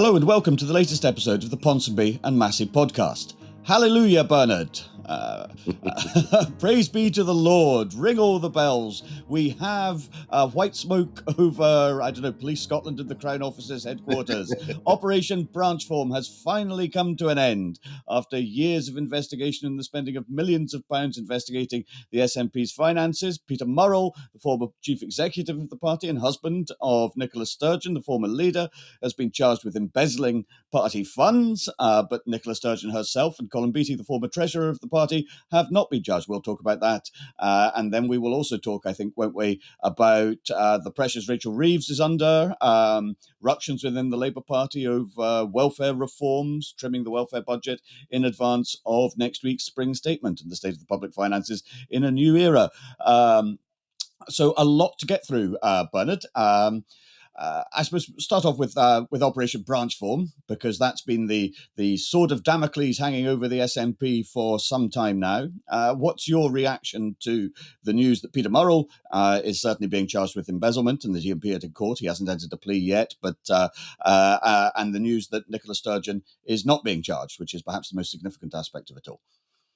Hello and welcome to the latest episode of the Ponsonby and Massey podcast. Hallelujah, Bernard. Praise be to the Lord. Ring all the bells. We have white smoke over, Police Scotland and the Crown Office's headquarters. Operation BRANCHFORM has finally come to an end. After years of investigation and the spending of millions of pounds investigating the SNP's finances, Peter MURRELL, the former chief executive of the party and husband of Nicola Sturgeon, the former leader, has been charged with embezzling party funds, but Nicola Sturgeon herself and Sturgeon Beattie, the former treasurer of the party, have not been judged. We'll talk about that. And then we will also talk, I think, won't we, about the pressures Rachel Reeves is under, ructions within the Labour Party over welfare reforms, trimming the welfare budget in advance of next week's spring statement and the state of the public finances in a new era. So a lot to get through, Bernard. I suppose start off with Operation BRANCHFORM, because that's been the sword of Damocles hanging over the SNP for some time now. What's your reaction to the news that Peter MURRELL is certainly being charged with embezzlement and that he appeared in court? He hasn't entered a plea yet, but and the news that Nicola Sturgeon is not being charged, which is perhaps the most significant aspect of it all.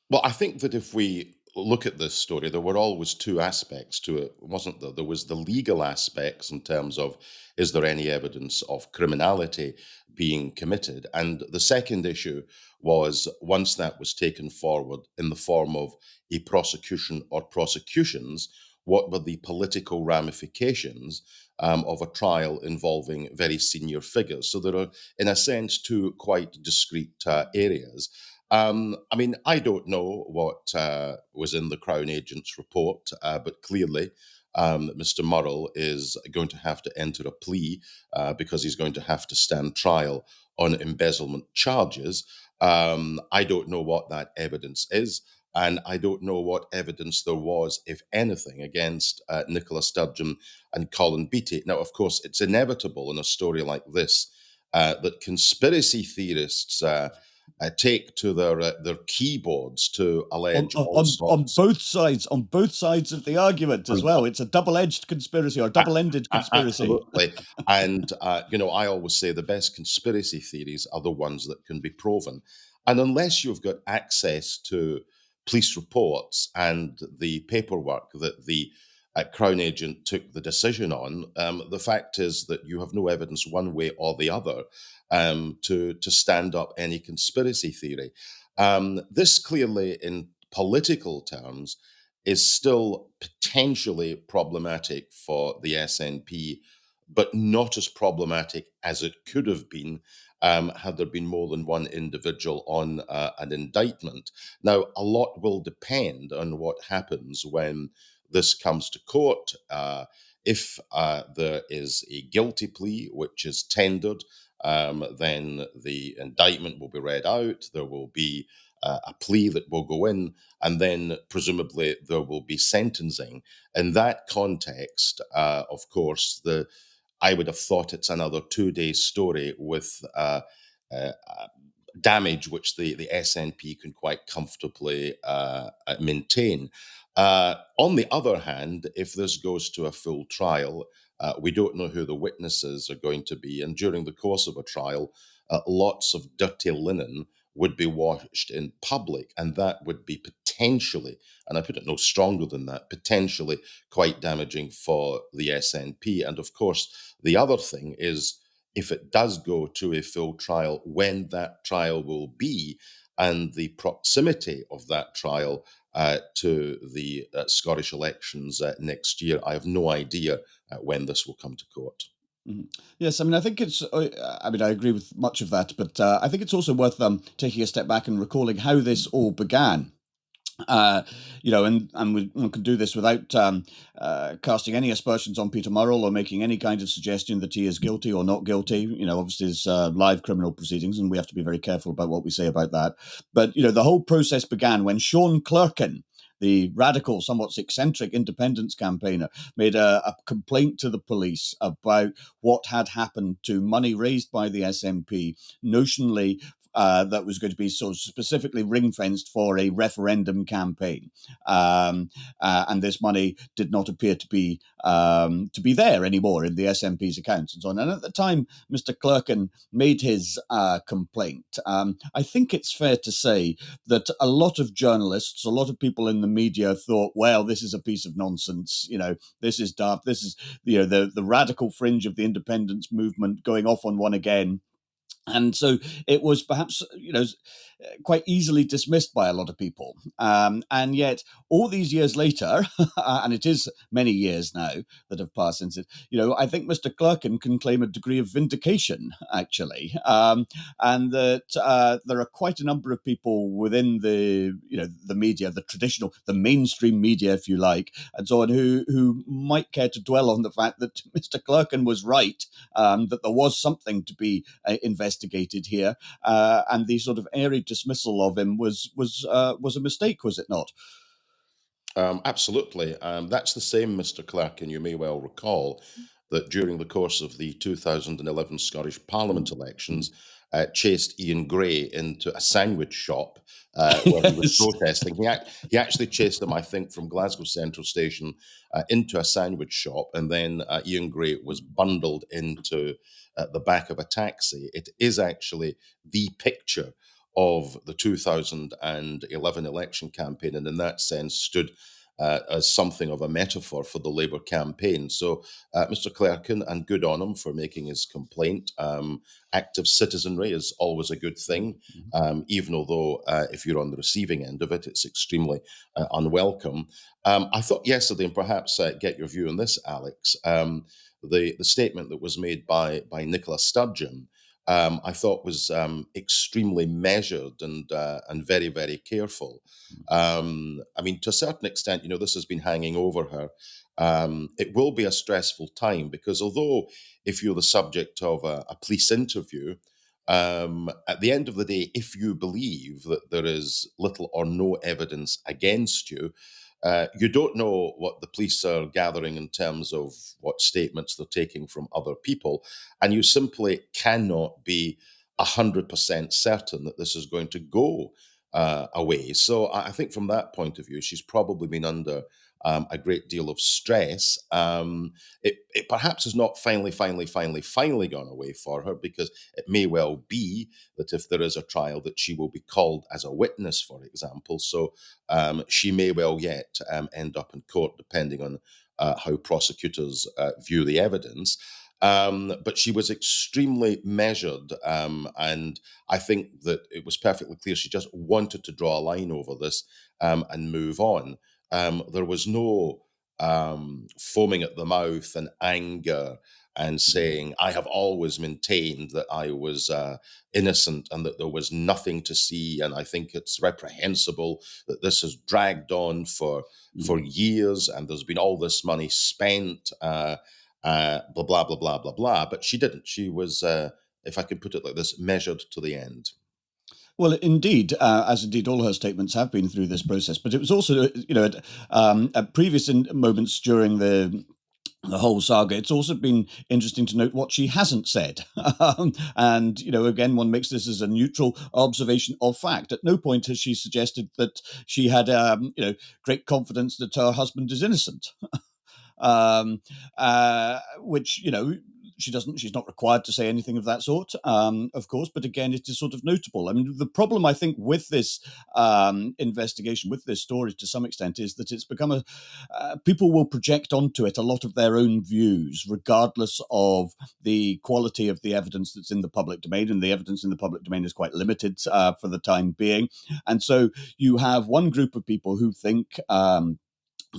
Well, I think that if we look at this story, there were always two aspects to it, wasn't there? There was the legal aspects in terms of, is there any evidence of criminality being committed? And the second issue was, once that was taken forward in the form of a prosecution or prosecutions, what were the political ramifications of a trial involving very senior figures? So there are, in a sense, two quite discrete areas. I don't know what was in the Crown Agent's report, but clearly Mr. MURRELL is going to have to enter a plea because he's going to have to stand trial on embezzlement charges. I don't know what that evidence is, and I don't know what evidence there was, if anything, against Nicola Sturgeon and Sturgeon Beattie. Now, of course, it's inevitable in a story like this that conspiracy theorists take to their keyboards to allege all sorts. On both sides of the argument as well. It's a double-edged conspiracy or double-ended conspiracy. Absolutely. And, I always say the best conspiracy theories are the ones that can be proven. And unless you've got access to police reports and the paperwork that the Crown Agent took the decision on, the fact is that you have no evidence one way or the other to stand up any conspiracy theory. This clearly, in political terms, is still potentially problematic for the SNP, but not as problematic as it could have been had there been more than one individual on an indictment. Now, a lot will depend on what happens when this comes to court. If there is a guilty plea which is tendered, then the indictment will be read out. There will be a plea that will go in, and then presumably there will be sentencing. In that context, of course, I would have thought it's another 2-day story with damage which the SNP can quite comfortably maintain. On the other hand, if this goes to a full trial, we don't know who the witnesses are going to be. And during the course of a trial, lots of dirty linen would be washed in public. And that would be potentially, and I put it no stronger than that, potentially quite damaging for the SNP. And of course, the other thing is, if it does go to a full trial, when that trial will be, and the proximity of that trial to the Scottish elections next year. I have no idea when this will come to court. Mhm. Yes, I think it's. I agree with much of that, but I think it's also worth taking a step back and recalling how this all began. And we can do this without casting any aspersions on Peter MURRELL or making any kind of suggestion that he is guilty or not guilty. Obviously, it's live criminal proceedings, and we have to be very careful about what we say about that. But the whole process began when Sean Clerkin, the radical, somewhat eccentric independence campaigner, made a complaint to the police about what had happened to money raised by the SNP, notionally that was going to be sort of specifically ring-fenced for a referendum campaign. And this money did not appear to be there anymore in the SNP's accounts and so on. And at the time Mr. Clerkin made his complaint, I think it's fair to say that a lot of journalists, a lot of people in the media thought, well, this is a piece of nonsense. This is daft. This is the radical fringe of the independence movement going off on one again. And so it was perhaps, quite easily dismissed by a lot of people. And yet, all these years later, and it is many years now that have passed since it, I think Mr. Clerkin can claim a degree of vindication, actually. And that there are quite a number of people within the media, the mainstream media, if you like, and so on, who might care to dwell on the fact that Mr. Clerkin was right, that there was something to be investigated here, and the sort of airy dismissal of him was a mistake, was it not? Absolutely. That's the same Mr. Clerk, and you may well recall that during the course of the 2011 Scottish Parliament elections, chased Ian Gray into a sandwich shop where he was Yes. protesting. He actually chased him, I think, from Glasgow Central Station into a sandwich shop, and then Ian Gray was bundled into the back of a taxi. It is actually the picture of the 2011 election campaign, and in that sense stood as something of a metaphor for the Labour campaign. So, Mr. Clerkin, and good on him for making his complaint. Active citizenry is always a good thing, even although if you're on the receiving end of it, it's extremely unwelcome. I thought yesterday, and perhaps get your view on this, Alex, the statement that was made by Nicola Sturgeon, I thought was extremely measured and very, very careful. I mean, to a certain extent, this has been hanging over her. It will be a stressful time because although if you're the subject of a police interview, at the end of the day, if you believe that there is little or no evidence against you, you don't know what the police are gathering in terms of what statements they're taking from other people, and you simply cannot be 100% certain that this is going to go away. So I think from that point of view, she's probably been under a great deal of stress. It perhaps has not finally gone away for her, because it may well be that if there is a trial that she will be called as a witness, for example. So she may well yet end up in court, depending on how prosecutors view the evidence. But she was extremely measured, and I think that it was perfectly clear she just wanted to draw a line over this and move on. There was no foaming at the mouth and anger and saying, I have always maintained that I was innocent and that there was nothing to see, and I think it's reprehensible that this has dragged on for years and there's been all this money spent, blah, blah, blah, blah, blah, blah. But she didn't. She was, if I could put it like this, measured to the end. Well, indeed, as indeed all her statements have been through this process. But it was also, at previous moments during the whole saga, it's also been interesting to note what she hasn't said. And, again, one makes this as a neutral observation of fact. At no point has she suggested that she had, great confidence that her husband is innocent. Which, she's not required to say anything of that sort, of course, but again, it is sort of notable. I mean, the problem, I think, with this investigation, with this story to some extent, is that it's become people will project onto it a lot of their own views, regardless of the quality of the evidence that's in the public domain, and the evidence in the public domain is quite limited for the time being. And so you have one group of people who think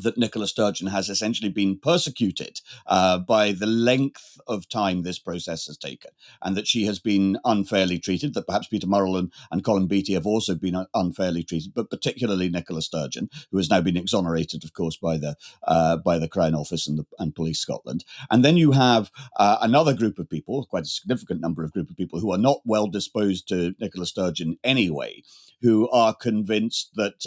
that Nicola Sturgeon has essentially been persecuted by the length of time this process has taken, and that she has been unfairly treated, that perhaps Peter Murrell and Colin Beattie have also been unfairly treated, but particularly Nicola Sturgeon, who has now been exonerated, of course, by the Crown Office and Police Scotland. And then you have another group of people, quite a significant group of people, who are not well disposed to Nicola Sturgeon anyway, who are convinced that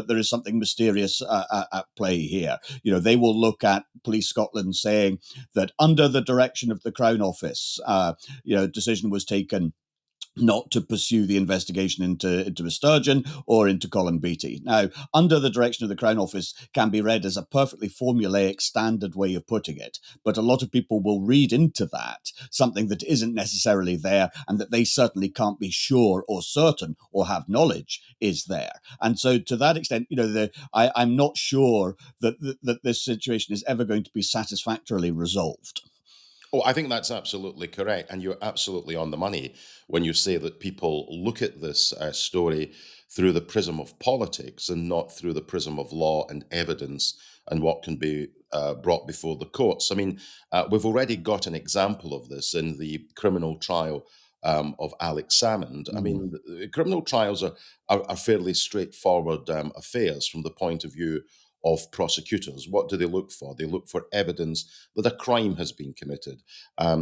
there is something mysterious at play here. They will look at Police Scotland saying that under the direction of the Crown Office, decision was taken not to pursue the investigation into Sturgeon or into Colin Beattie. Now, under the direction of the Crown Office can be read as a perfectly formulaic, standard way of putting it, but a lot of people will read into that something that isn't necessarily there and that they certainly can't be sure or certain or have knowledge is there. And so, to that extent, I'm not sure that this situation is ever going to be satisfactorily resolved. Oh, I think that's absolutely correct. And you're absolutely on the money when you say that people look at this story through the prism of politics and not through the prism of law and evidence and what can be brought before the courts. I mean, we've already got an example of this in the criminal trial of Alex Salmond. I Mm. mean, criminal trials are fairly straightforward affairs from the point of view of prosecutors. What do they look for? They look for evidence that a crime has been committed.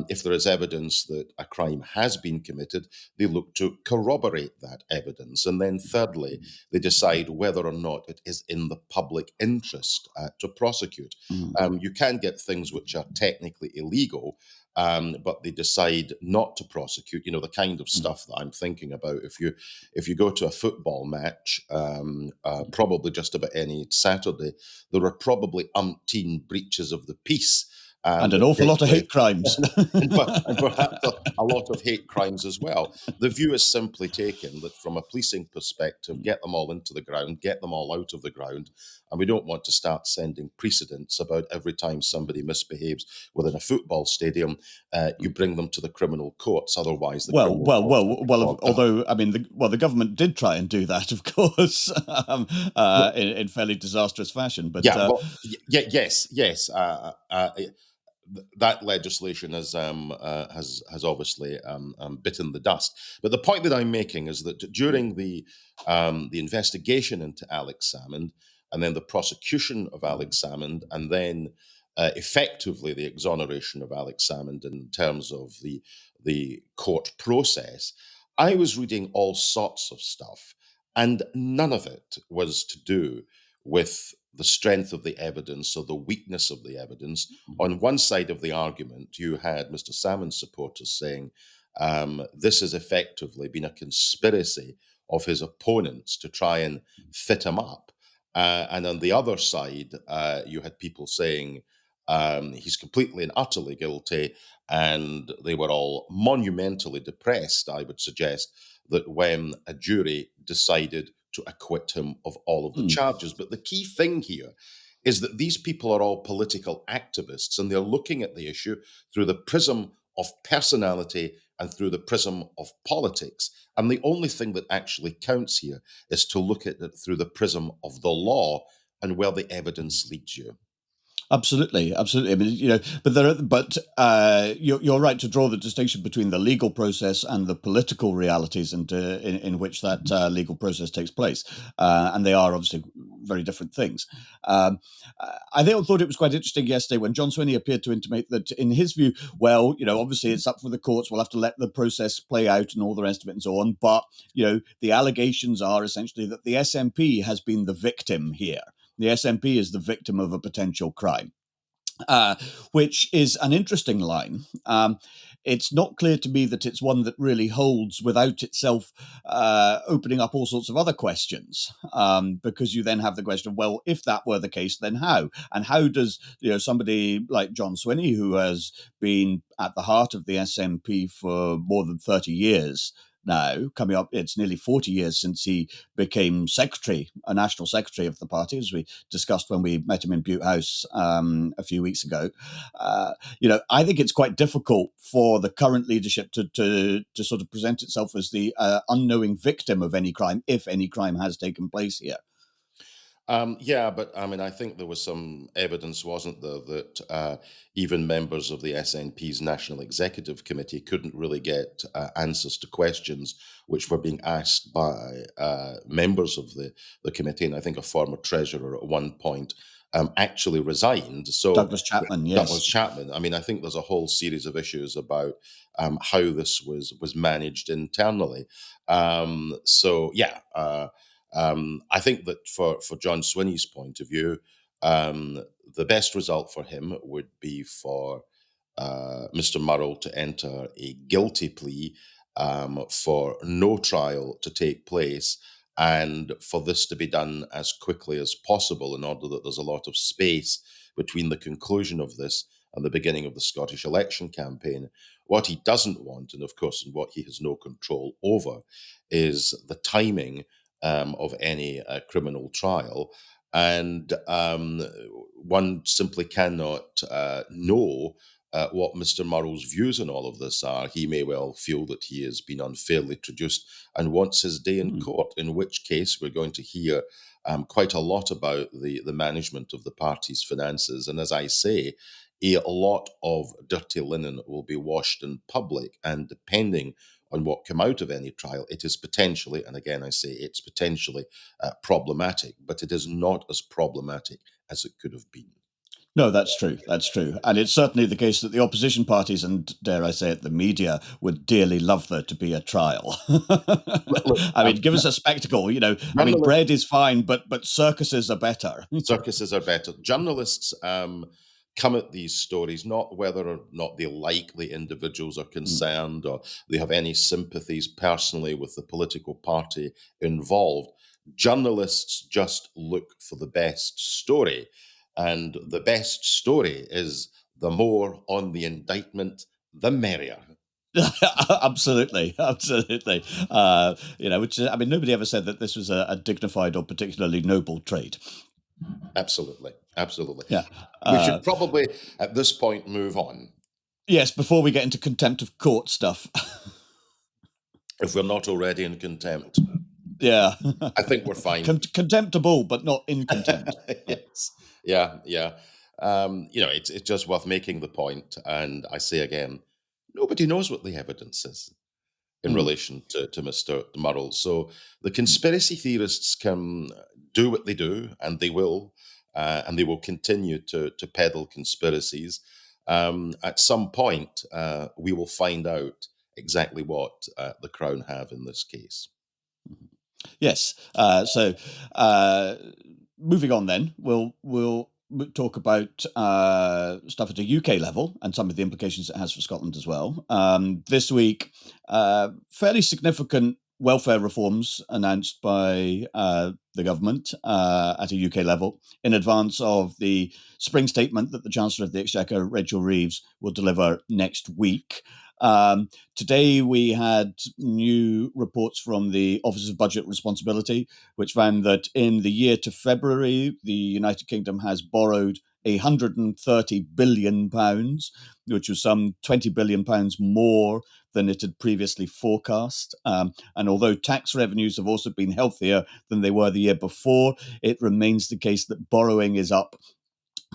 If there is evidence that a crime has been committed, they look to corroborate that evidence. And then, thirdly, they decide whether or not it is in the public interest to prosecute. Mm. You can get things which are technically illegal. But they decide not to prosecute. You know, the kind of Mm. stuff that I'm thinking about. If you go to a football match, probably just about any Saturday, there are probably umpteen breaches of the peace And an that awful take lot of place. hate crimes. And perhaps a lot of hate crimes as well. The view is simply taken that from a policing perspective, get them all into the ground, get them all out of the ground, and we don't want to start sending precedents about every time somebody misbehaves within a football stadium, you bring them to the criminal courts. Otherwise, the Well, criminal well, courts will well, be well. clogged up. Although, I mean, the government did try and do that, of course, in fairly disastrous fashion. But Yeah, well, yes, yes. That legislation has obviously bitten the dust. But the point that I'm making is that during the investigation into Alex Salmond, and then the prosecution of Alex Salmond, and then effectively the exoneration of Alex Salmond in terms of the court process, I was reading all sorts of stuff, and none of it was to do with the strength of the evidence or the weakness of the evidence. On one side of the argument, you had Mr. Salmon's supporters saying this has effectively been a conspiracy of his opponents to try and fit him up. And on the other side, you had people saying he's completely and utterly guilty. And they were all monumentally depressed, I would suggest, that when a jury decided to acquit him of all of the mm, charges. But the key thing here is that these people are all political activists and they're looking at the issue through the prism of personality and through the prism of politics. And the only thing that actually counts here is to look at it through the prism of the law and where the evidence leads you. absolutely, absolutely. I mean, you're right to draw the distinction between the legal process and the political realities, and in which that legal process takes place, and they are obviously very different things. Um, I thought it was quite interesting yesterday when John Swinney appeared to intimate that, in his view, well, obviously it's up for the courts. We'll have to let the process play out and all the rest of it and so on. But the allegations are essentially that the SNP has been the victim here. The SNP is the victim of a potential crime, uh, which is an interesting line. It's not clear to me that it's one that really holds without itself opening up all sorts of other questions, because you then have the question of, well, if that were the case, then how? And how does somebody like John Swinney, who has been at the heart of the SNP for more than 30 years, now coming up, it's nearly 40 years since he became a national secretary of the party, as we discussed when we met him in Butte House a few weeks ago. I think it's quite difficult for the current leadership to sort of present itself as the unknowing victim of any crime, if any crime has taken place here. Yeah, but I mean, I think there was some evidence, wasn't there, that even members of the SNP's National Executive Committee couldn't really get answers to questions which were being asked by members of the committee. And I think a former treasurer at one point actually resigned. So Douglas Chapman, that was yes. Chapman. I mean, I think there's a whole series of issues about how this was managed internally. So yeah. I think that for John Swinney's point of view, the best result for him would be for Mr. Murrell to enter a guilty plea for no trial to take place and for this to be done as quickly as possible in order that there's a lot of space between the conclusion of this and the beginning of the Scottish election campaign. What he doesn't want, and of course, and what he has no control over, is the timing of any criminal trial. And one simply cannot know what Mr. Murrell's views on all of this are. He may well feel that he has been unfairly traduced and wants his day in Hmm. court, in which case we're going to hear quite a lot about the management of the party's finances. And as I say, a lot of dirty linen will be washed in public, and depending on what come out of any trial, it is potentially, and again I say it's potentially problematic, but it is not as problematic as it could have been. No, that's true. That's true. And it's certainly the case that the opposition parties and, dare I say it, the media would dearly love there to be a trial. Look, I mean, give us a spectacle, you know. I mean, journalists bread is fine, but circuses are better. circuses are better. Journalists come at these stories not whether or not they like the individuals are Mm. concerned or they have any sympathies personally with the political party involved. Journalists just look for the best story. And the best story is the more on the indictment, the merrier. Absolutely, absolutely. You know, which I mean, nobody ever said that this was a dignified or particularly noble trait. Absolutely. Absolutely. Yeah. We Uh, should probably, at this point, move on yes. Before we get into contempt of court stuff. if we're not already in contempt. Yeah. I think we're fine. Contemptible, but not in contempt. Yeah. Yes. Yeah, yeah. It's just worth making the point, and I say again, nobody knows what the evidence is in Mm. relation to Mr. Murrell. So the conspiracy theorists can do what they do, and they will continue to peddle conspiracies. At some point, we will find out exactly what the Crown have in this case. Yes. So, moving on, then we'll talk about stuff at a UK level and some of the implications it has for Scotland as well. This week, fairly significant welfare reforms announced by the government at a UK level in advance of the spring statement that the Chancellor of the Exchequer, Rachel Reeves, will deliver next week. Today, we had new reports from the Office of Budget Responsibility, which found that in the year to February, the United Kingdom has borrowed £130 billion, which was some £20 billion more than it had previously forecast. And although tax revenues have also been healthier than they were the year before, it remains the case that borrowing is up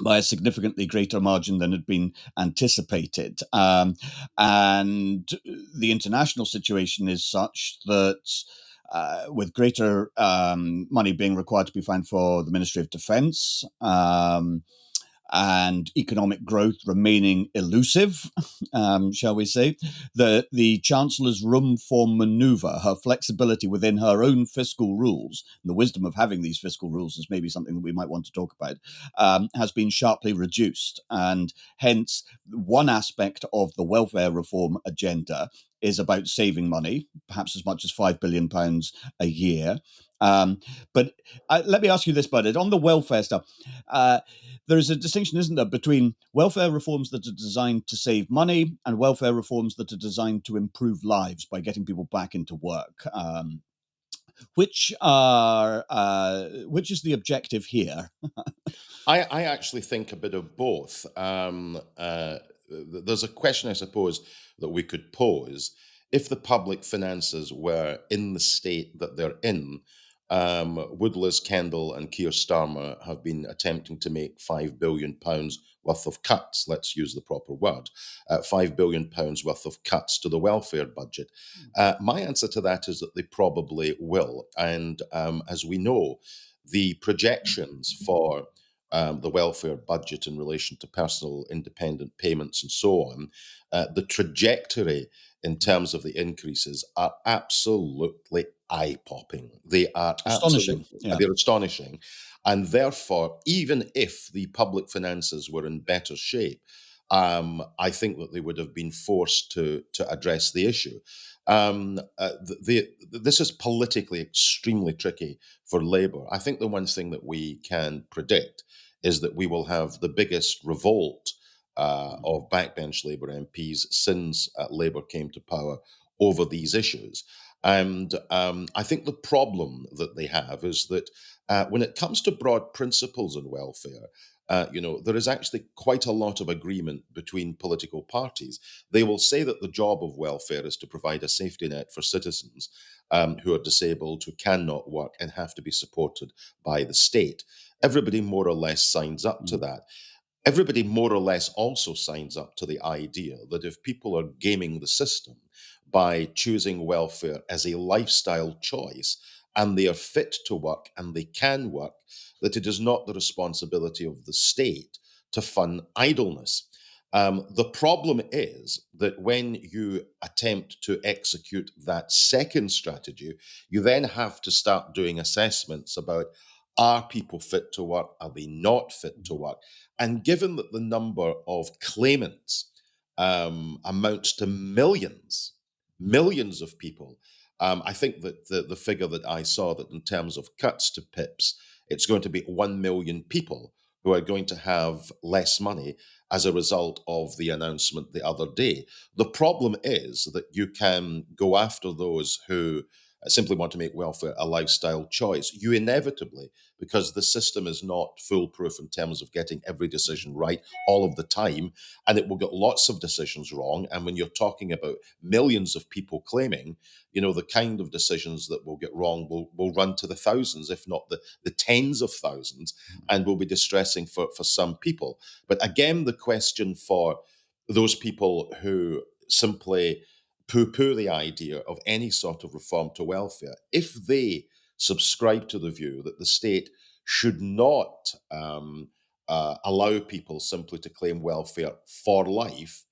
by a significantly greater margin than had been anticipated. And the international situation is such that with greater money being required to be found for the Ministry of Defence, and economic growth remaining elusive, shall we say, the Chancellor's room for manoeuvre, her flexibility within her own fiscal rules, and the wisdom of having these fiscal rules is maybe something that we might want to talk about, has been sharply reduced. And hence, one aspect of the welfare reform agenda is about saving money, perhaps as much as £5 billion a year. But let me ask you this, Bernard, on the welfare stuff. There is a distinction, isn't there, between welfare reforms that are designed to save money and welfare reforms that are designed to improve lives by getting people back into work. Which is the objective here? I actually think a bit of both. There's a question, I suppose, that we could pose. If the public finances were in the state that they're in, would Liz Kendall and Keir Starmer have been attempting to make £5 billion worth of cuts? Let's use the proper word. £5 billion worth of cuts to the welfare budget. My answer to that is that they probably will. And as we know, the projections for the welfare budget in relation to personal independent payments and so on, the trajectory in terms of the increases are absolutely eye-popping. They are Astonishing. absolutely, Yeah. they're astonishing. And therefore, even if the public finances were in better shape, I think that they would have been forced to address the issue. This is politically extremely tricky for Labour. I think the one thing that we can predict is that we will have the biggest revolt of backbench Labour MPs since Labour came to power over these issues. And I think the problem that they have is that when it comes to broad principles on welfare, there is actually quite a lot of agreement between political parties. They will say that the job of welfare is to provide a safety net for citizens who are disabled, who cannot work, and have to be supported by the state. Everybody more or less signs up to that. Everybody more or less also signs up to the idea that if people are gaming the system by choosing welfare as a lifestyle choice and they are fit to work and they can work, that it is not the responsibility of the state to fund idleness. The problem is that when you attempt to execute that second strategy, you then have to start doing assessments about, are people fit to work? Are they not fit to work? And given that the number of claimants amounts to millions of people, I think that the figure that I saw, that in terms of cuts to PIPs, it's going to be 1 million people who are going to have less money as a result of the announcement the other day. The problem is that you can go after those who simply want to make welfare a lifestyle choice. You inevitably, because the system is not foolproof in terms of getting every decision right all of the time, and it will get lots of decisions wrong. And when you're talking about millions of people claiming, the kind of decisions that will get wrong will run to the thousands, if not the tens of thousands, and will be distressing for some people. But again, the question for those people who simply poo-poo the idea of any sort of reform to welfare, if they subscribe to the view that the state should not allow people simply to claim welfare for life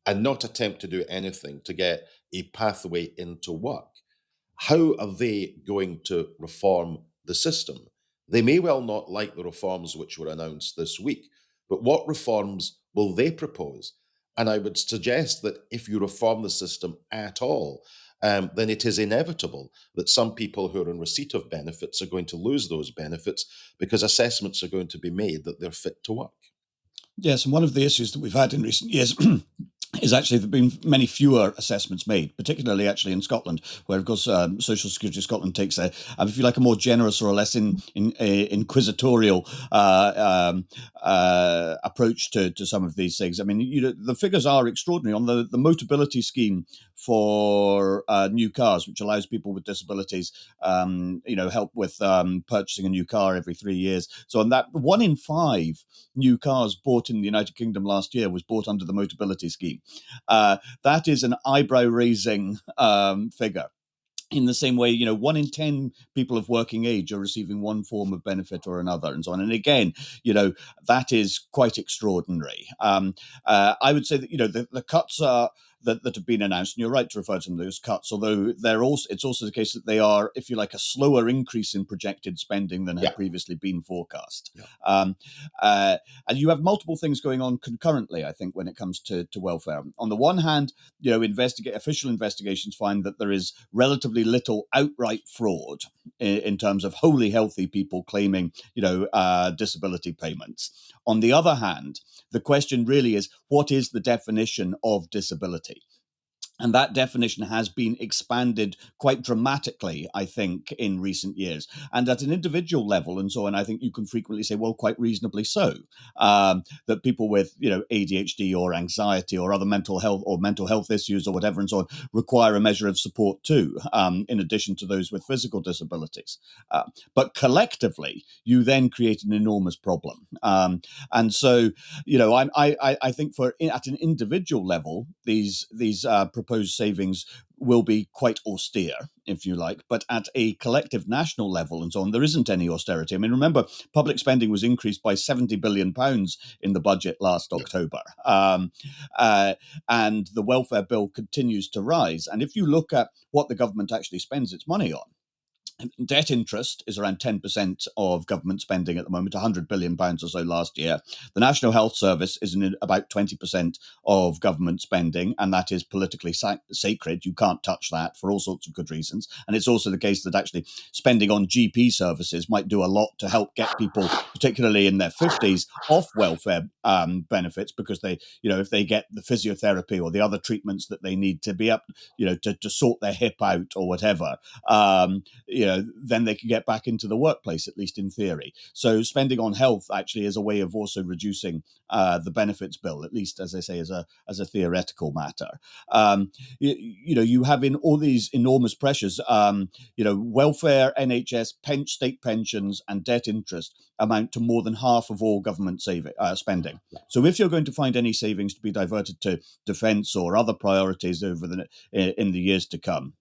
and not attempt to do anything to get a pathway into work, how are they going to reform the system? They may well not like the reforms which were announced this week, but what reforms will they propose? And I would suggest that if you reform the system at all, then it is inevitable that some people who are in receipt of benefits are going to lose those benefits because assessments are going to be made that they're fit to work. Yes, and one of the issues that we've had in recent years is actually there have been many fewer assessments made, particularly actually in Scotland, where of course Social Security Scotland takes if you like, a more generous or a less inquisitorial approach to some of these things. I mean, the figures are extraordinary on the Motability scheme for new cars, which allows people with disabilities, help with purchasing a new car every 3 years. So on that, 1 in 5 new cars bought in the United Kingdom last year was bought under the Motability scheme. That is an eyebrow-raising figure. In the same way, 1 in 10 people of working age are receiving one form of benefit or another, and so on. And again, that is quite extraordinary. I would say that the cuts are that have been announced, and you're right to refer to them, those cuts, although it's also the case that they are, if you like, a slower increase in projected spending than had previously been forecast. Yeah. And you have multiple things going on concurrently, I think, when it comes to welfare. On the one hand, official investigations find that there is relatively little outright fraud in terms of wholly healthy people claiming, disability payments. On the other hand, the question really is, what is the definition of disability? And that definition has been expanded quite dramatically, I think, in recent years. And at an individual level and so on, I think you can frequently say, well, quite reasonably so, that people with, ADHD or anxiety or other mental health issues or whatever and so on require a measure of support too, in addition to those with physical disabilities. But collectively, you then create an enormous problem. And so, I think at an individual level, these proposed savings will be quite austere, if you like, but at a collective national level and so on, there isn't any austerity. I mean, remember, public spending was increased by £70 billion in the budget last October, and the welfare bill continues to rise. And if you look at what the government actually spends its money on, Debt interest is around 10% of government spending at the moment, £100 billion or so last year. The National Health Service is in about 20% of government spending, and that is politically sacred. You can't touch that for all sorts of good reasons. And it's also the case that actually spending on GP services might do a lot to help get people, particularly in their 50s, off welfare benefits, because they, if they get the physiotherapy or the other treatments that they need to be up, to sort their hip out or whatever, then they can get back into the workplace, at least in theory. So spending on health actually is a way of also reducing the benefits bill, at least, as I say, as a theoretical matter. You have in all these enormous pressures, welfare, NHS, state pensions, and debt interest amount to more than half of all government spending. So if you're going to find any savings to be diverted to defence or other priorities in the years to come,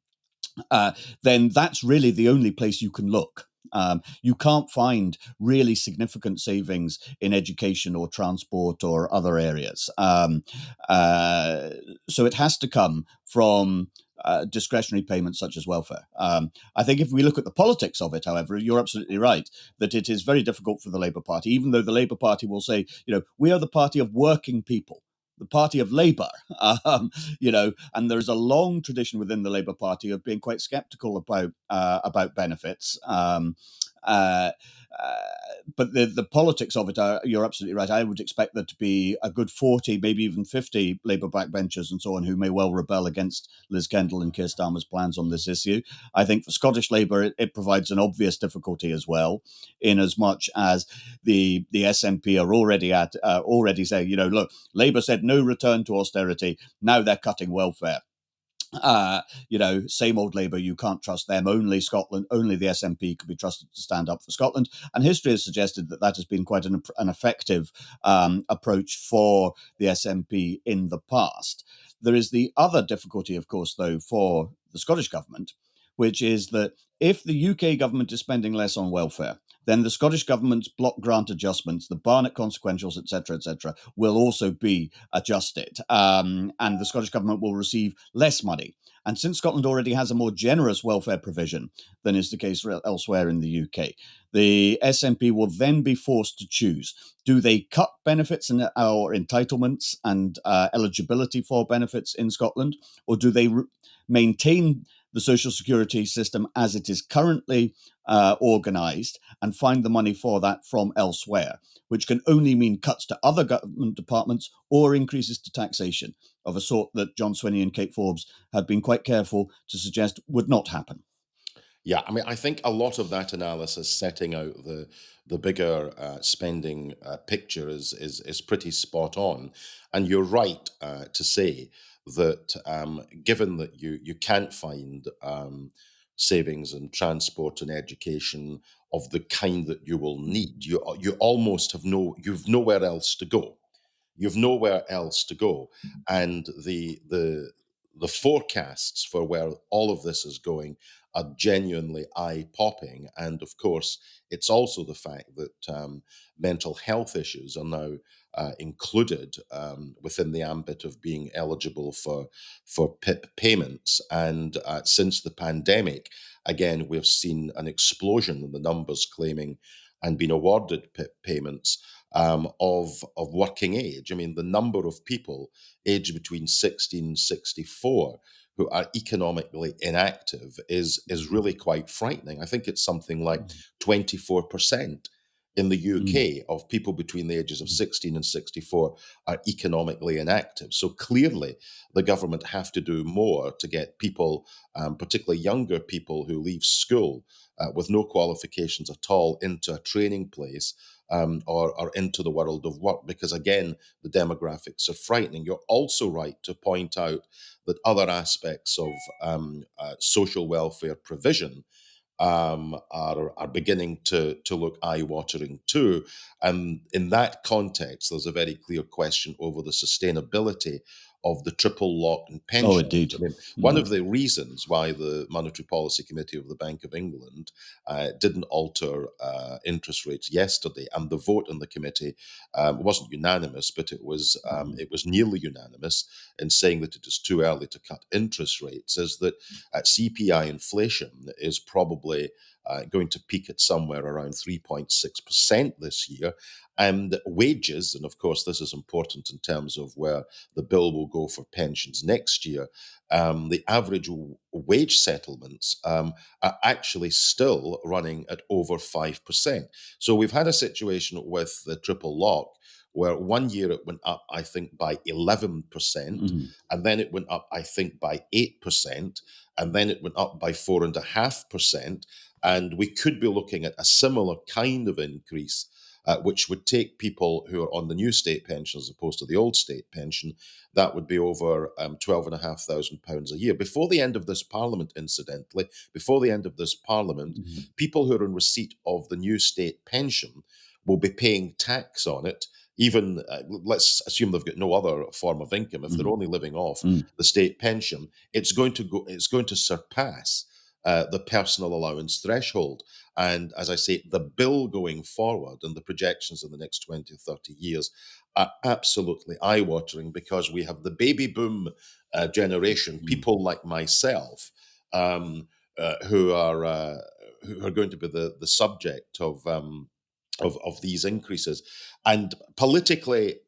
then that's really the only place you can look. You can't find really significant savings in education or transport or other areas. So it has to come from discretionary payments such as welfare. I think if we look at the politics of it, however, you're absolutely right that it is very difficult for the Labour Party, even though the Labour Party will say, we are the party of working people, the party of Labour, and there's a long tradition within the Labour Party of being quite sceptical about benefits. Uh, but the politics of it you're absolutely right. I would expect there to be a good 40, maybe even 50 Labour backbenchers and so on who may well rebel against Liz Kendall and Keir Starmer's plans on this issue. I think for Scottish Labour, it provides an obvious difficulty as well, in as much as the SNP are already saying, look, Labour said no return to austerity. Now they're cutting welfare. Same old Labour, you can't trust them. Only Scotland, only the SNP could be trusted to stand up for Scotland. And history has suggested that has been quite an effective approach for the SNP in the past. There is the other difficulty, of course, though, for the Scottish government, which is that if the UK government is spending less on welfare, then the Scottish government's block grant adjustments, the Barnett consequentials, etc., will also be adjusted. And the Scottish government will receive less money. And since Scotland already has a more generous welfare provision than is the case elsewhere in the UK, the SNP will then be forced to choose. Do they cut benefits or entitlements and eligibility for benefits in Scotland, or do they maintain the social security system as it is currently organised and find the money for that from elsewhere, which can only mean cuts to other government departments or increases to taxation of a sort that John Swinney and Kate Forbes have been quite careful to suggest would not happen. Yeah, I mean, I think a lot of that analysis setting out the bigger spending picture is pretty spot on, and you're right to say that given that you can't find savings in transport and education of the kind that you will need, you almost you've nowhere else to go. You've nowhere else to go, and the forecasts for where all of this is going are genuinely eye popping. And of course, it's also the fact that mental health issues are now included within the ambit of being eligible for PIP payments. And since the pandemic, again, we've seen an explosion in the numbers claiming and being awarded PIP payments of working age. I mean, the number of people aged between 16 and 64 who are economically inactive is really quite frightening. I think it's something like 24% in the Mm. UK of people between the ages of 16 and 64 are economically inactive. So clearly, the government have to do more to get people, particularly younger people who leave school with no qualifications at all, into a training place or into the world of work, because again, the demographics are frightening. You're also right to point out that other aspects of social welfare provision are beginning to look eye-watering too. And in that context, there's a very clear question over the sustainability of the triple lock and Oh, pensions. indeed. I mean, one Mm. of the reasons why the Monetary Policy Committee of the Bank of England didn't alter interest rates yesterday, and the vote in the committee wasn't unanimous, but Mm. it was nearly unanimous in saying that it is too early to cut interest rates, is that CPI inflation is probably going to peak at somewhere around 3.6% this year. And wages, and of course, this is important in terms of where the bill will go for pensions next year. The average wage settlements are actually still running at over 5%. So we've had a situation with the triple lock where one year it went up, I think, by 11%, Mm. and then it went up, I think, by 8%, and then it went up by 4.5%. And we could be looking at a similar kind of increase, which would take people who are on the new state pension as opposed to the old state pension. That would be over £12,500 a year. Before the end of this parliament, incidentally, before the end of this parliament, Mm. people who are in receipt of the new state pension will be paying tax on it. Even let's assume they've got no other form of income. If they're Mm. only living off Mm. the state pension, it's going to go. It's going to surpass the personal allowance threshold. And as I say, the bill going forward and the projections in the next 20 or 30 years are absolutely eye watering, because we have the baby boom generation, Mm. people like myself, um, who are going to be the subject of these increases. And politically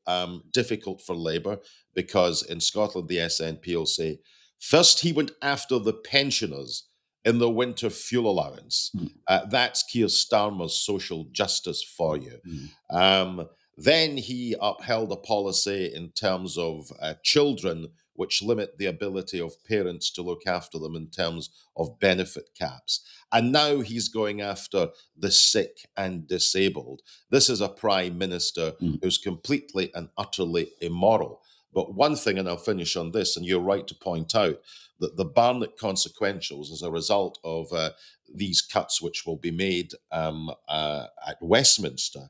difficult for Labour, because in Scotland, the SNP will say, first he went after the pensioners in the winter fuel allowance. Mm. That's Keir Starmer's social justice for you. Mm. Um, then he upheld a policy in terms of children, which limit the ability of parents to look after them in terms of benefit caps. And now he's going after the sick and disabled. This is a prime minister Mm. who's completely and utterly immoral. But one thing, and I'll finish on this, and you're right to point out that the Barnett consequentials as a result of these cuts, which will be made at Westminster,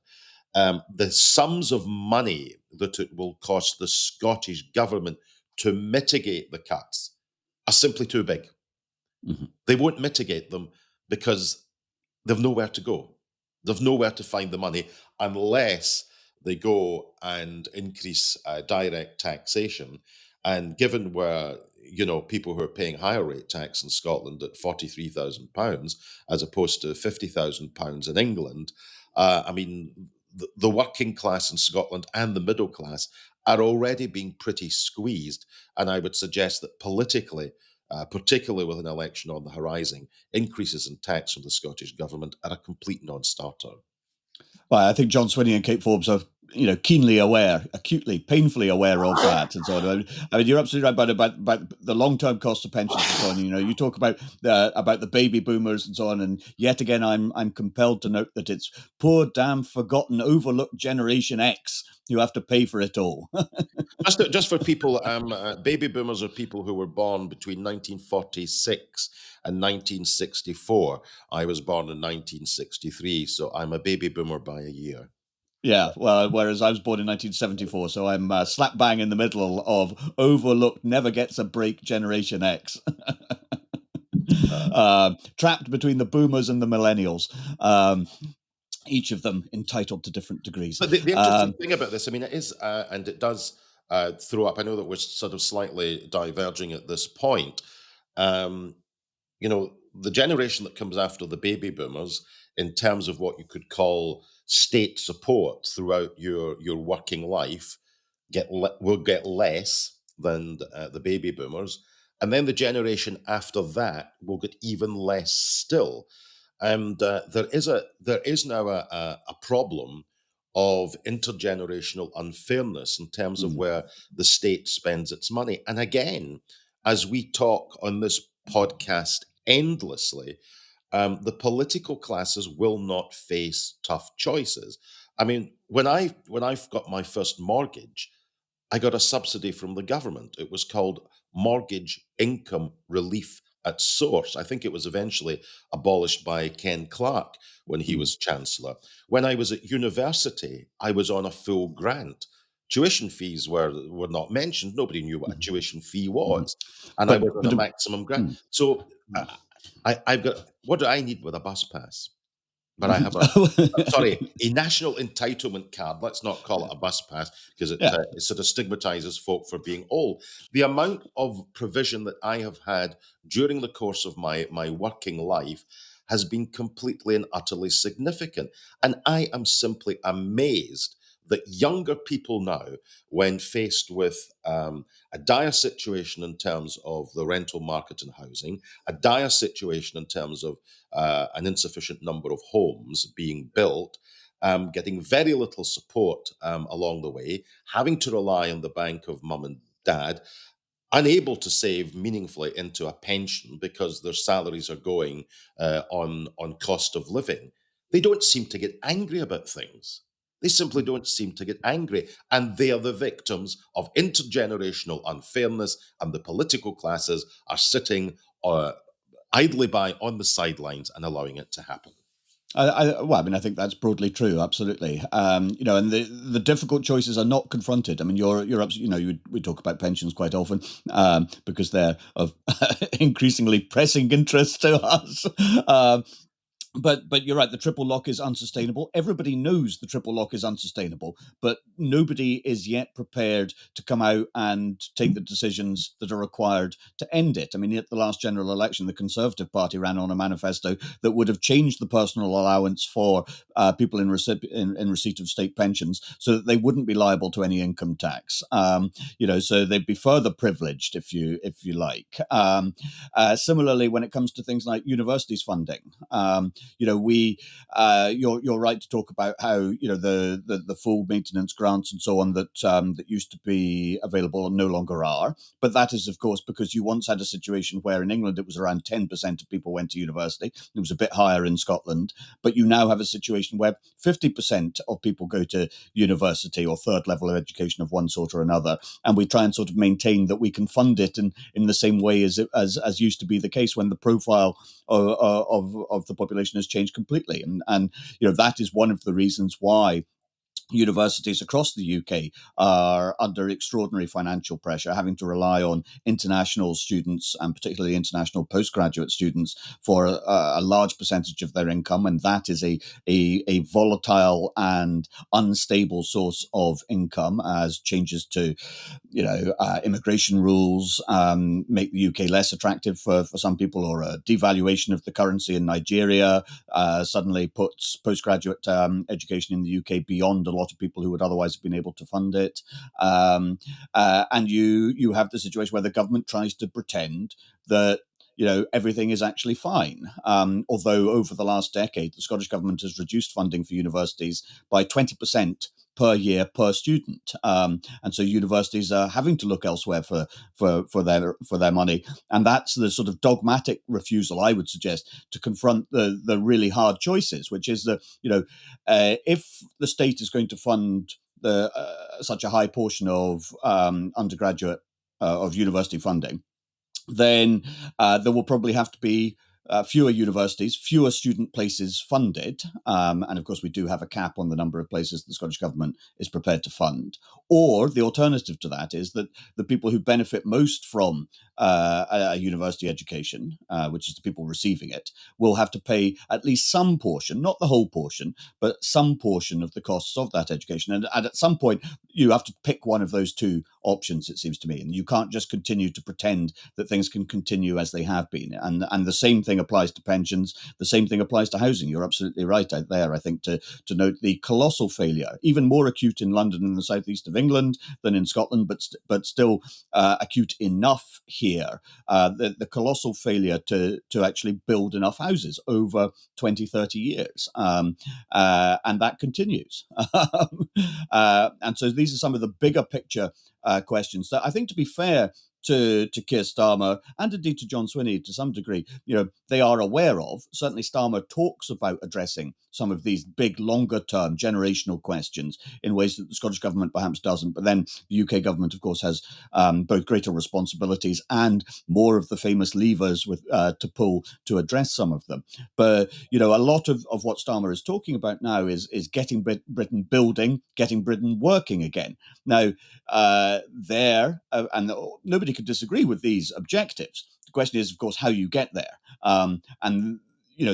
the sums of money that it will cost the Scottish government to mitigate the cuts are simply too big. Mhm. They won't mitigate them because they've nowhere to go. They've nowhere to find the money unless they go and increase direct taxation. And given where, people who are paying higher rate tax in Scotland at £43,000 as opposed to £50,000 in England, I mean, the working class in Scotland and the middle class are already being pretty squeezed. And I would suggest that politically, particularly with an election on the horizon, increases in tax from the Scottish government are a complete non-starter. Well, I think John Swinney and Kate Forbes are, keenly aware, acutely, painfully aware of that, and so on. I mean, you're absolutely right about the long-term cost of pensions and so on. You talk about the baby boomers and so on, and yet again, I'm compelled to note that it's poor, damn, forgotten, overlooked Generation X who have to pay for it all. Just for people, baby boomers are people who were born between 1946 and 1964. I was born in 1963, so I'm a baby boomer by a year. Yeah, well, whereas I was born in 1974, so I'm slap bang in the middle of overlooked, never gets a break Generation X. Uh, Trapped between the boomers and the millennials, each of them entitled to different degrees. but the interesting thing about this, I mean, it is, and it does throw up. I know that we're sort of slightly diverging at this point. Um, the generation that comes after the baby boomers, in terms of what you could call state support throughout your working life, will get less than the baby boomers, and then the generation after that will get even less still. And there is now a problem of intergenerational unfairness in terms of Mm, where the state spends its money. And again, as we talk on this podcast endlessly, the political classes will not face tough choices. I mean, when I've got my first mortgage, I got a subsidy from the government. It was called Mortgage Income Relief at Source. I think it was eventually abolished by Ken Clarke when he mm, was Chancellor. When I was at university, I was on a full grant tuition fees were not mentioned. Nobody knew what a Mhm. tuition fee Mhm. was, and I But was on but a maximum grant. mm. So I've got, what do I need with a bus pass? But I have a national entitlement card. Let's not call it a bus pass, because Yeah. it sort of stigmatizes folk for being old. The amount of provision that I have had during the course of my working life has been completely and utterly significant. And I am simply amazed that younger people now, when faced with a dire situation in terms of the rental market and housing, a dire situation in terms of an insufficient number of homes being built, getting very little support along the way, having to rely on the bank of mum and dad, unable to save meaningfully into a pension because their salaries are going on cost of living. They don't seem to get angry about things. They simply don't seem to get angry. And they are the victims of intergenerational unfairness, and the political classes are sitting idly by on the sidelines and allowing it to happen. Well, I mean, I think that's broadly true. Absolutely, and the difficult choices are not confronted. I mean, you're absolutely, we talk about pensions quite often because they're of increasingly pressing interest to us. But you're right. The triple lock is unsustainable. Everybody knows the triple lock is unsustainable, but nobody is yet prepared to come out and take the decisions that are required to end it. I mean, at the last general election, the Conservative Party ran on a manifesto that would have changed the personal allowance for people in receipt of state pensions so that they wouldn't be liable to any income tax. So they'd be further privileged, if you like. Similarly, when it comes to things like universities funding. We you're right to talk about how the full maintenance grants and so on that used to be available no longer are, but that is of course because you once had a situation where in England it was around 10% of people went to university. It was a bit higher in Scotland, but you now have a situation where 50% of people go to university or third level of education of one sort or another, and we try and sort of maintain that we can fund it in the same way as used to be the case when the profile of the population has changed completely. And that is one of the reasons why universities across the UK are under extraordinary financial pressure, having to rely on international students and particularly international postgraduate students for a large percentage of their income. And that is a volatile and unstable source of income as changes to immigration rules make the UK less attractive for some people, or a devaluation of the currency in Nigeria suddenly puts postgraduate education in the UK beyond a lot of people who would otherwise have been able to fund it. And you have the situation where the government tries to pretend that everything is actually fine. Although over the last decade, the Scottish government has reduced funding for universities by 20% per year per student, and so universities are having to look elsewhere for their money, and that's the sort of dogmatic refusal, I would suggest, to confront the really hard choices, which is that if the state is going to fund the such a high portion of undergraduate of university funding, then there will probably have to be fewer universities, fewer student places funded. And of course, we do have a cap on the number of places the Scottish Government is prepared to fund. Or the alternative to that is that the people who benefit most from a university education, which is the people receiving it, will have to pay at least some portion, not the whole portion, but some portion of the costs of that education. And at some point, you have to pick one of those two options, it seems to me. And you can't just continue to pretend that things can continue as they have been. And the same thing applies to pensions. The same thing applies to housing. You're absolutely right out there, I think, to note the colossal failure, even more acute in London and the southeast of England than in Scotland, but still acute enough here. The colossal failure to actually build enough houses over 20, 30 years. And that continues. And so these are some of the bigger picture questions that I think, to be fair, to Keir Starmer and indeed to John Swinney to some degree, they are aware of. Certainly, Starmer talks about addressing some of these big, longer-term generational questions in ways that the Scottish government perhaps doesn't. But then the UK government, of course, has both greater responsibilities and more of the famous levers to pull to address some of them. But a lot of what Starmer is talking about now is getting Britain building, getting Britain working again. Now, and nobody could disagree with these objectives. The question is, of course, how you get there.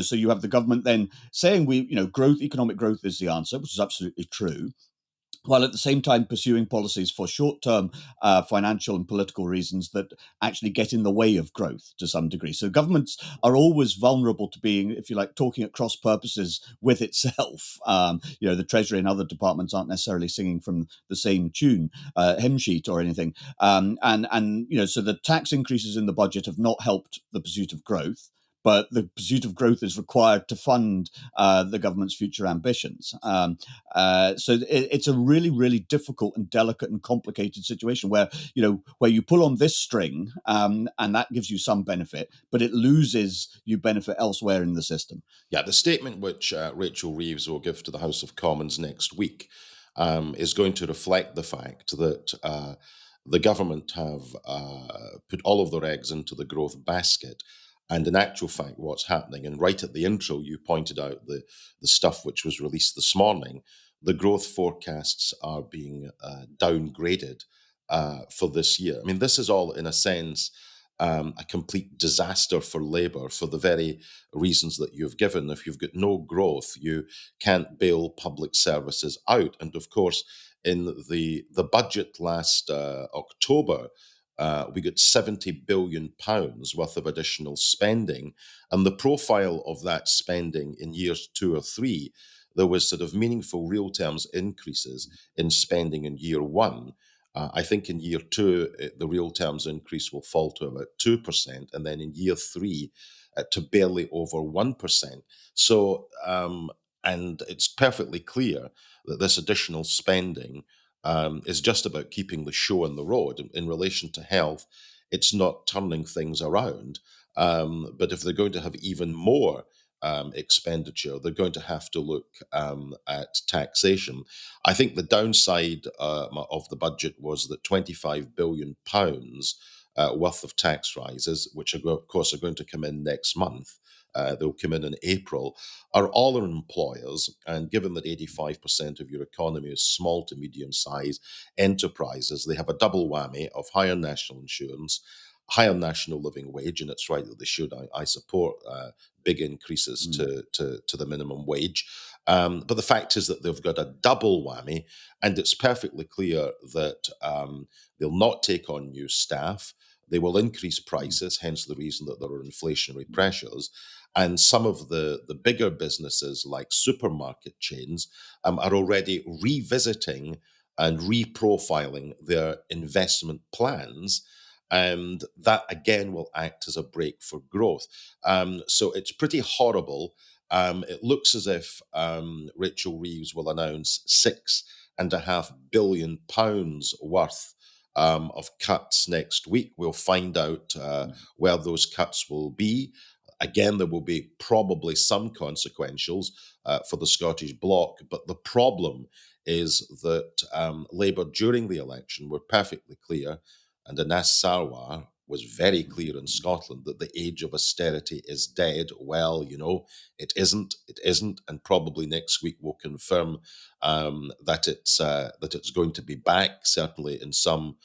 So you have the government then saying economic growth is the answer, which is absolutely true, while at the same time pursuing policies for short-term financial and political reasons that actually get in the way of growth to some degree. So governments are always vulnerable to being, if you like, talking at cross purposes with itself. The Treasury and other departments aren't necessarily singing from the same tune, hymn sheet or anything. So the tax increases in the budget have not helped the pursuit of growth. But the pursuit of growth is required to fund the government's future ambitions. So it's a really, really difficult and delicate and complicated situation where you pull on this string and that gives you some benefit, but it loses you benefit elsewhere in the system. Yeah, the statement which Rachel Reeves will give to the House of Commons next week is going to reflect the fact that the government have put all of their eggs into the growth basket. And in actual fact, what's happening, and right at the intro, you pointed out the stuff which was released this morning, the growth forecasts are being downgraded for this year. I mean, this is all, in a sense, a complete disaster for Labour for the very reasons that you've given. If you've got no growth, you can't bail public services out. And of course, in the budget last October, we got £70 billion worth of additional spending. And the profile of that spending in years 2 or 3, there was sort of meaningful real terms increases in spending in year 1. I think in year 2, the real terms increase will fall to about 2%. And then in year 3, to barely over 1%. So, and it's perfectly clear that this additional spending is just about keeping the show on the road. In relation to health, it's not turning things around. But if they're going to have even more expenditure, they're going to have to look at taxation. I think the downside of the budget was that £25 billion worth of tax rises, which of course are going to come in next month, they'll come in April, are all on employers. And given that 85% of your economy is small to medium sized enterprises, they have a double whammy of higher national insurance, higher national living wage, and it's right that they should. I support big increases to the minimum wage. But the fact is that they've got a double whammy, and it's perfectly clear that they'll not take on new staff. They will increase prices, hence the reason that there are inflationary pressures. And some of the bigger businesses like supermarket chains are already revisiting and reprofiling their investment plans. And that again will act as a brake for growth. So it's pretty horrible. It looks as if Rachel Reeves will announce £6.5 billion worth of cuts next week. We'll find out where those cuts will be. Again, there will be probably some consequentials for the Scottish Bloc, but the problem is that Labour during the election were perfectly clear, and Anas Sarwar was very clear in Scotland that the age of austerity is dead. Well, it isn't, and probably next week will confirm that it's going to be back, certainly in some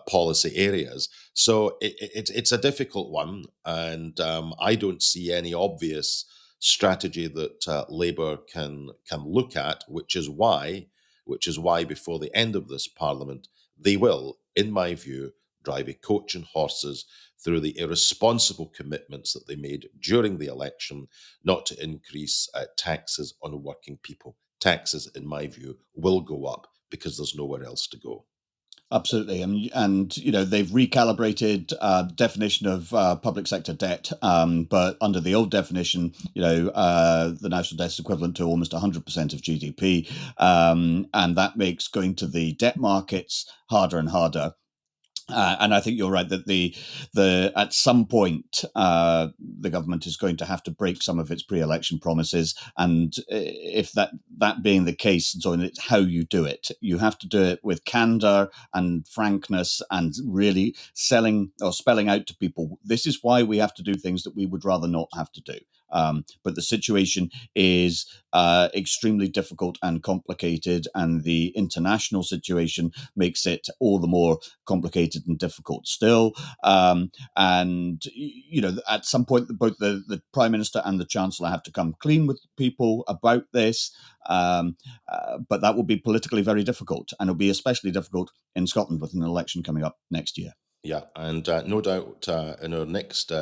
policy areas. So it's a difficult one, and I don't see any obvious strategy that Labour can look at, which is why before the end of this Parliament they will, in my view, drive a coach and horses through the irresponsible commitments that they made during the election not to increase taxes on working people. Taxes, in my view, will go up because there's nowhere else to go. Absolutely, and they've recalibrated definition of public sector debt, but under the old definition, the national debt is equivalent to almost 100% of GDP, and that makes going to the debt markets harder and harder. And I think you're right that the at some point the government is going to have to break some of its pre-election promises, and if that being the case, and so on, it's how you do it. You have to do it with candor and frankness, and really selling or spelling out to people, this is why we have to do things that we would rather not have to do. But the situation is extremely difficult and complicated, and the international situation makes it all the more complicated and difficult still. And at some point, both the Prime Minister and the Chancellor have to come clean with people about this. But that will be politically very difficult, and it'll be especially difficult in Scotland with an election coming up next year. Yeah, and no doubt in our next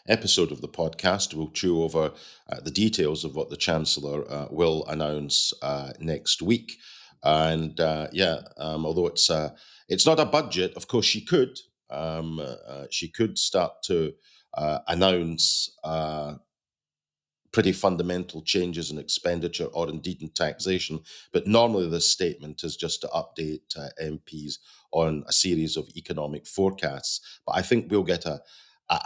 episode of the podcast, we'll chew over the details of what the Chancellor will announce next week. And although it's not a budget, of course she could start to announce pretty fundamental changes in expenditure or indeed in taxation. But normally this statement is just to update MPs on a series of economic forecasts. But I think we'll get a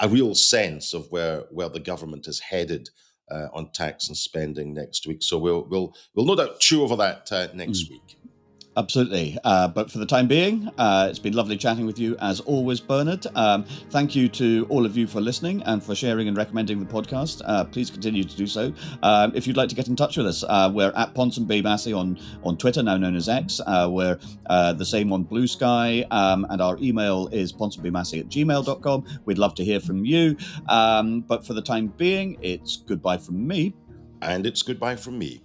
real sense of where the government is headed on tax and spending next week. So we'll no doubt chew over that next week. Absolutely. But for the time being, it's been lovely chatting with you as always, Bernard. Thank you to all of you for listening and for sharing and recommending the podcast. Please continue to do so. If you'd like to get in touch with us, we're at Ponsonby Massey on Twitter, now known as X. We're the same on Blue Sky, and our email is ponsonbymassey@gmail.com. We'd love to hear from you. But for the time being, it's goodbye from me. And it's goodbye from me.